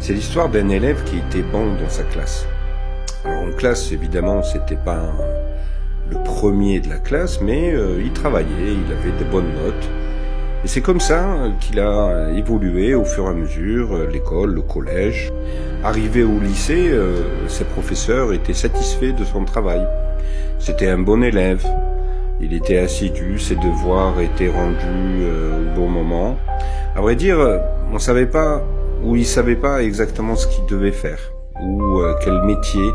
C'est l'histoire d'un élève qui était bon dans sa classe. Alors en classe, évidemment, c'était pas le premier de la classe, mais il travaillait, il avait de bonnes notes. Et c'est comme ça qu'il a évolué au fur et à mesure, l'école, le collège. Arrivé au lycée, ses professeurs étaient satisfaits de son travail. C'était un bon élève, il était assidu, ses devoirs étaient rendus au bon moment. À vrai dire, on savait pas, ou il savait pas exactement ce qu'il devait faire, ou quel métier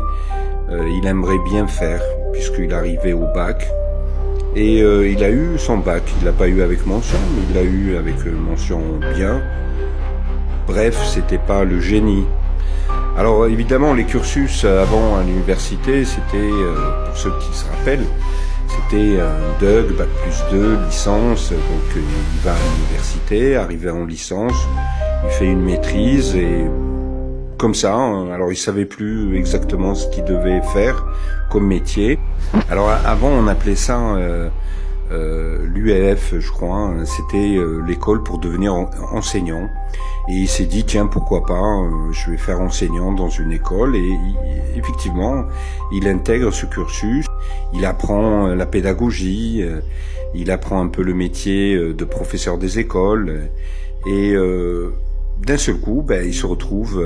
il aimerait bien faire, puisqu'il arrivait au bac. Et il a eu son bac, il l'a pas eu avec mention, mais il l'a eu avec mention bien. Bref, c'était pas le génie. Alors évidemment, les cursus avant à l'université, c'était, pour ceux qui se rappellent, c'était un DUG, Bac plus 2, licence, donc il va à l'université, arrivé en licence, il fait une maîtrise et comme ça, alors il savait plus exactement ce qu'il devait faire comme métier. Alors avant on appelait ça l'UEF, je crois, c'était l'école pour devenir enseignant. Et il s'est dit tiens pourquoi pas, je vais faire enseignant dans une école et effectivement il intègre ce cursus, il apprend la pédagogie, il apprend un peu le métier de professeur des écoles et d'un seul coup, il se retrouve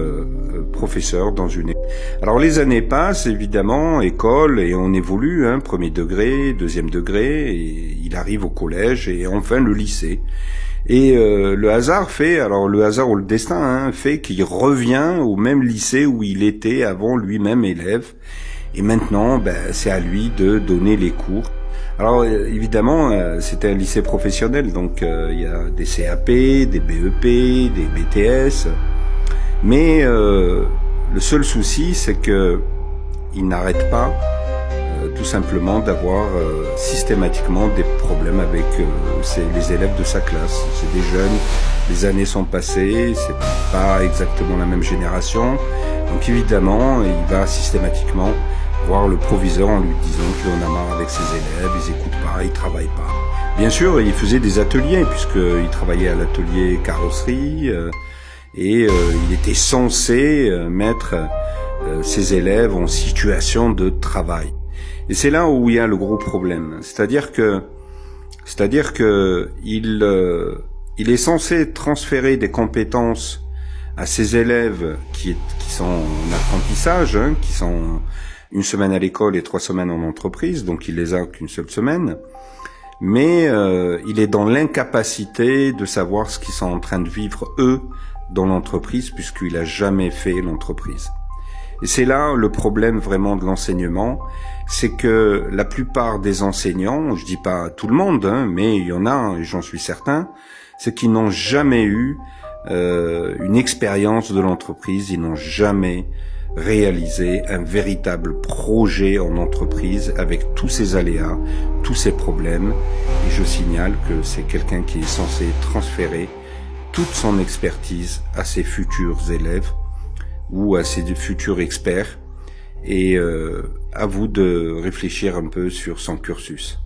professeur dans une école. Alors les années passent, évidemment, école, et on évolue, premier degré, deuxième degré, et il arrive au collège, et enfin le lycée. Et le hasard ou le destin fait qu'il revient au même lycée où il était avant lui-même élève. Et maintenant, c'est à lui de donner les cours. Alors évidemment, c'était un lycée professionnel, donc il y a des CAP, des BEP, des BTS. Mais le seul souci, c'est que il n'arrête pas tout simplement d'avoir systématiquement des problèmes avec les élèves de sa classe. C'est des jeunes, les années sont passées, c'est pas exactement la même génération. Donc évidemment, il va systématiquement voir le proviseur en lui disant qu'il en a marre avec ses élèves, ils écoutent pas, ils travaillent pas. Bien sûr, il faisait des ateliers, puisqu'il travaillait à l'atelier carrosserie, et il était censé mettre ses élèves en situation de travail. Et c'est là où il y a le gros problème. C'est-à-dire que il est censé transférer des compétences à ses élèves qui sont en apprentissage, qui sont une semaine à l'école et 3 semaines en entreprise, donc il les a qu'une seule semaine. Mais il est dans l'incapacité de savoir ce qu'ils sont en train de vivre, eux, dans l'entreprise, puisqu'il a jamais fait l'entreprise. Et c'est là le problème vraiment de l'enseignement, c'est que la plupart des enseignants, je dis pas tout le monde, mais il y en a, et j'en suis certain, c'est qu'ils n'ont jamais eu une expérience de l'entreprise, ils n'ont jamais réalisé un véritable projet en entreprise avec tous ses aléas, tous ses problèmes. Et je signale que c'est quelqu'un qui est censé transférer toute son expertise à ses futurs élèves ou à ses futurs experts. Et à vous de réfléchir un peu sur son cursus.